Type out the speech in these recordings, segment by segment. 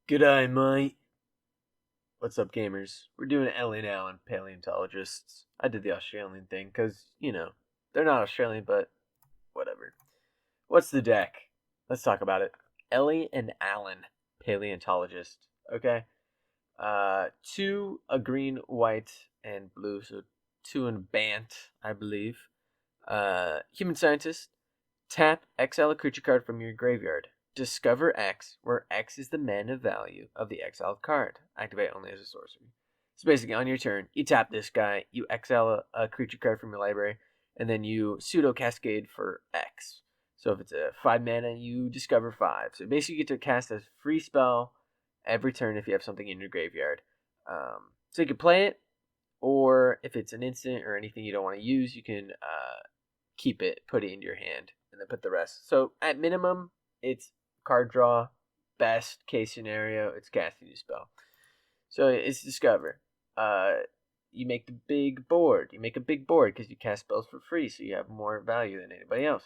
G'day, mate. What's up, gamers? We're doing Ellie now on Paleontologists. I did the Australian thing because, they're not Australian, but whatever. What's the deck? Let's talk about it. Ellie and Alan, Paleontologist. Okay? Two, a green, white, and blue, so two in Bant, I believe. Human scientist. Tap, exile a creature card from your graveyard. Discover X, where X is the mana value of the exiled card. Activate only as a sorcery. So basically, on your turn, you tap this guy, you exile a creature card from your library, and then you pseudo cascade for X. So if it's a 5 mana, you discover 5. So basically, you get to cast a free spell every turn if you have something in your graveyard. So you can play it, or if it's an instant or anything you don't want to use, you can keep it, put it into your hand, and then put the rest. So at minimum, it's card draw. Best case scenario, it's casting a spell. So it's discover. You make the big board. You make a big board because you cast spells for free, so you have more value than anybody else,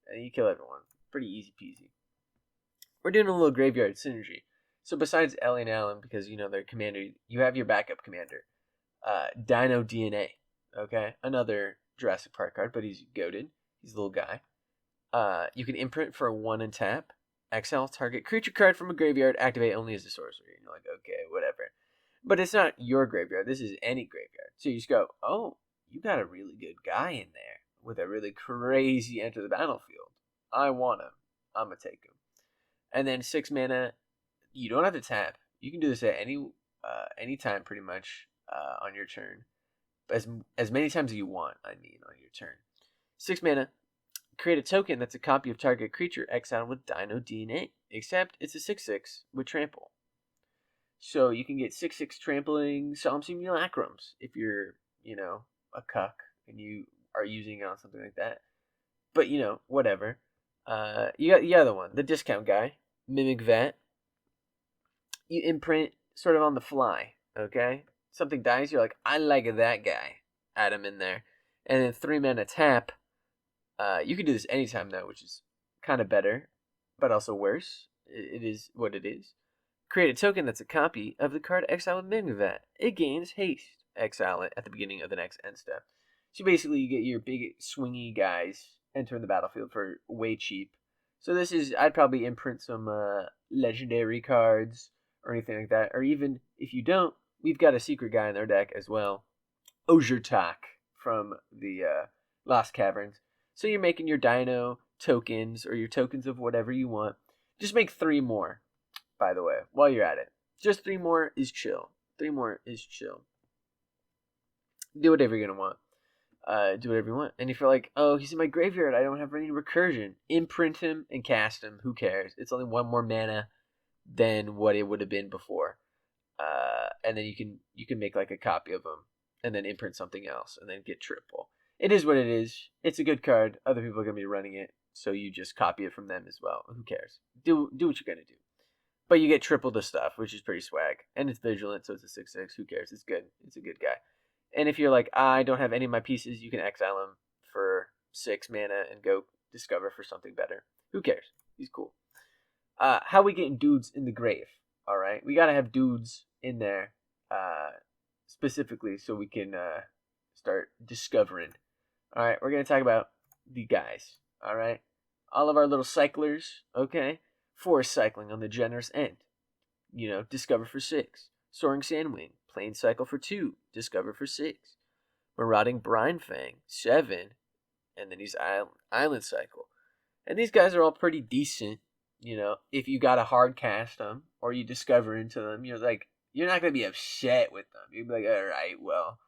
and you kill everyone. Pretty easy peasy. We're doing a little graveyard synergy. So besides Ellie and Alan, because their commander, you have your backup commander, Dino DNA. Okay, another Jurassic Park card, but he's goaded. He's a little guy. You can imprint for 1 and tap. Exile target creature card from a graveyard. Activate only as a sorcery. And you're like, okay, whatever. But it's not your graveyard. This is any graveyard. So you just go, oh, you got a really good guy in there with a really crazy enter the battlefield. I want him. I'm going to take him. And then 6 mana. You don't have to tap. You can do this at any time pretty much on your turn. As many times as you want, on your turn. 6 mana. Create a token that's a copy of target creature exiled with Dino DNA, except it's a 6/6 with trample. So you can get 6/6 trampling some simulacrums if you're, a cuck and you are using it on something like that. But, whatever. You got the other one, the discount guy, Mimic Vet. You imprint sort of on the fly, okay? Something dies, you're like, I like that guy. Add him in there. And then 3 mana tap. You can do this anytime though, which is kind of better, but also worse. It is what it is. Create a token that's a copy of the card Exile with Mimivat. It gains haste. Exile it at the beginning of the next end step. So basically, you get your big swingy guys entering the battlefield for way cheap. So this is, I'd probably imprint some legendary cards or anything like that. Or even if you don't, we've got a secret guy in our deck as well. Ozurtak from the Lost Caverns. So you're making your dino tokens or your tokens of whatever you want. Just make 3 more, by the way, while you're at it. Just 3 more is chill. 3 more is chill. Do whatever you're going to want. Do whatever you want. And if you're like, oh, he's in my graveyard, I don't have any recursion, imprint him and cast him. Who cares? It's only 1 more mana than what it would have been before. And then you can make like a copy of him and then imprint something else and then get triple. It is what it is. It's a good card. Other people are going to be running it, so you just copy it from them as well. Who cares? Do what you're going to do. But you get triple the stuff, which is pretty swag. And it's vigilant, so it's a 6/6. Who cares? It's good. It's a good guy. And if you're like, I don't have any of my pieces, you can exile him for 6 mana and go discover for something better. Who cares? He's cool. How we getting dudes in the grave? All right, we got to have dudes in there specifically so we can start discovering. All right, we're going to talk about the guys, all right? All of our little cyclers, okay? Forest cycling on the generous end. Discover for 6. Soaring Sandwing, plain cycle for 2. Discover for 6. Marauding Brinefang, 7. And then he's Island cycle. And these guys are all pretty decent, if you got to hard cast them or you discover into them. You're not going to be upset with them. You'd be like, all right, well,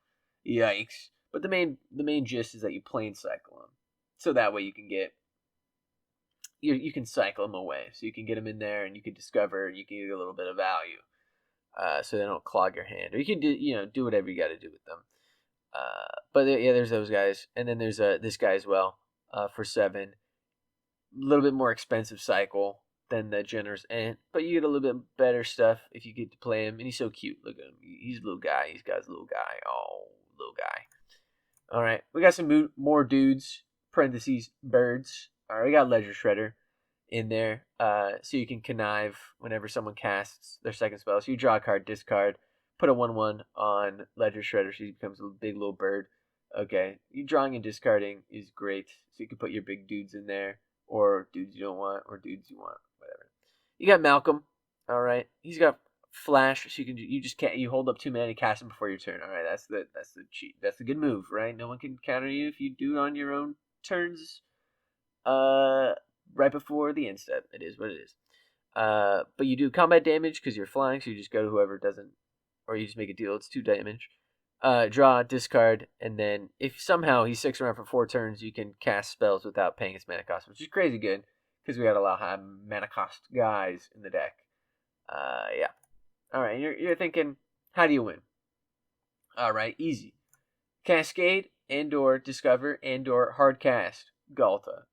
yikes. But the main gist is that you plain cycle them, so that way you can get you can cycle them away, so you can get them in there and you can discover, you can get a little bit of value, so they don't clog your hand, or you can do whatever you got to do with them. But yeah, there's those guys, and then there's this guy as well for 7, a little bit more expensive cycle than the generous ant, but you get a little bit better stuff if you get to play him, and he's so cute. Look at him, he's a little guy. He's got his little guy. Oh, little guy. All right, we got some more dudes, parentheses, birds. All right, we got Ledger Shredder. in there, so you can connive whenever someone casts their second spell. So you draw a card, discard, put a 1/1 on Ledger Shredder, so he becomes a big little bird. Okay, you drawing and discarding is great, so you can put your big dudes in there, or dudes you don't want, or dudes you want, whatever. You got Malcolm. All right, he's got flash, so you just can't you hold up 2 mana, cast him before your turn. All right, that's the cheat. That's the good move, right? No one can counter you if you do it on your own turns. Uh, right before the end step. It is what it is. But you do combat damage because you're flying, so you just go to whoever doesn't, or you just make a deal. It's 2 damage. Draw, discard, and then if somehow he sticks around for 4 turns, you can cast spells without paying his mana cost, which is crazy good because we got a lot of high mana cost guys in the deck. Yeah. All right, you're thinking, how do you win? All right, easy. Cascade and/or discover and/or hard cast Galta.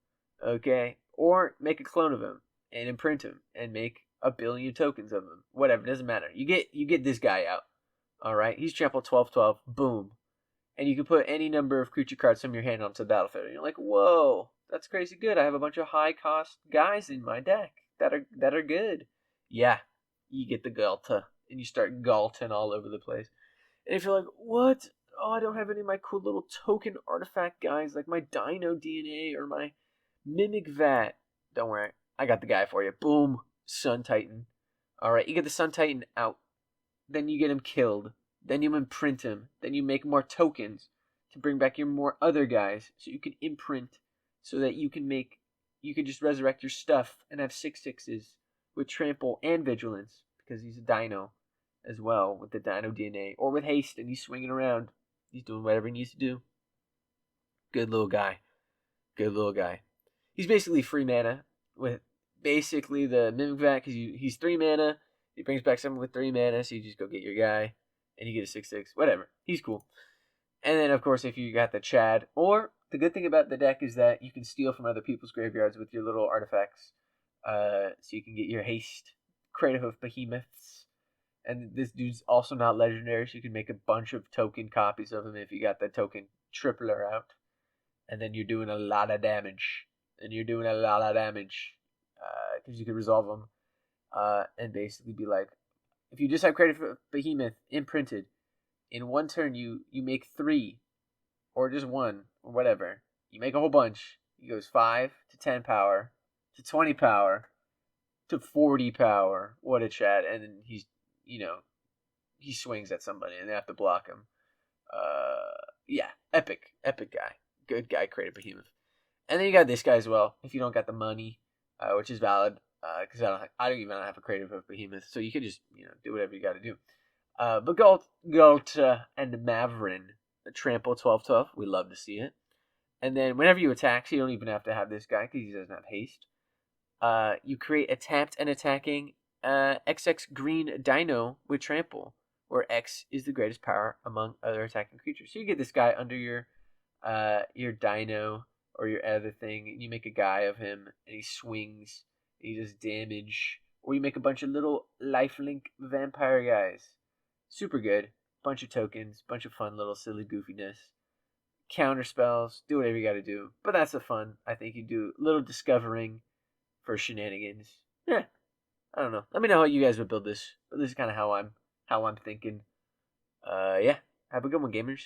Okay, or make a clone of him and imprint him and make a billion tokens of him. Whatever, doesn't matter. You get this guy out. All right, he's trample 12/12. Boom, and you can put any number of creature cards from your hand onto the battlefield. And you're like, whoa, that's crazy good. I have a bunch of high cost guys in my deck that are good. Yeah, you get the Galta and you start galting all over the place. And if you're like, what? Oh, I don't have any of my cool little token artifact guys like my Dino DNA or my Mimic Vat. Don't worry, I got the guy for you. Boom, Sun Titan. All right, you get the Sun Titan out. Then you get him killed. Then you imprint him. Then you make more tokens to bring back your more other guys, so you can imprint, so that you can just resurrect your stuff and have 6/6s with trample and vigilance because he's a Dino as well with the Dino DNA, or with haste and he's swinging around. He's doing whatever he needs to do. Good little guy. Good little guy. He's basically free mana with basically the Mimic Vat because he's 3 mana. He brings back someone with 3 mana, so you just go get your guy and you get a 6/6. Whatever. He's cool. And then, of course, if you got the Chad, or the good thing about the deck is that you can steal from other people's graveyards with your little artifacts. So you can get your haste, Creative of Behemoths. And this dude's also not legendary, so you can make a bunch of token copies of him if you got the token tripler out. And then you're doing a lot of damage. Because you can resolve them. And basically be like, if you just have Creative Behemoth imprinted, in one turn you make 3, or just 1, or whatever. You make a whole bunch. He goes 5 to 10 power, to 20 power, to 40 power. What a chat. And then he swings at somebody and they have to block him. Yeah, epic guy. Good guy, Creative Behemoth. And then you got this guy as well, if you don't got the money, which is valid, because I don't even have a Creative Behemoth, so you could just, do whatever you got to do. But Galt and Maverin, trample 12/12, we love to see it. And then whenever you attack, so you don't even have to have this guy, because he doesn't have haste, you create a tapped and attacking XX green Dino with trample, where X is the greatest power among other attacking creatures. So you get this guy under your Dino or your other thing, and you make a guy of him, and he swings, and he does damage, or you make a bunch of little lifelink vampire guys. Super good. Bunch of tokens, bunch of fun little silly goofiness. Counter spells, do whatever you gotta do. But that's the fun. I think you do a little discovering for Shenanigans. Yeah, I don't know. Let me know how you guys would build this. But this is kind of how I'm thinking. Yeah. Have a good one, gamers.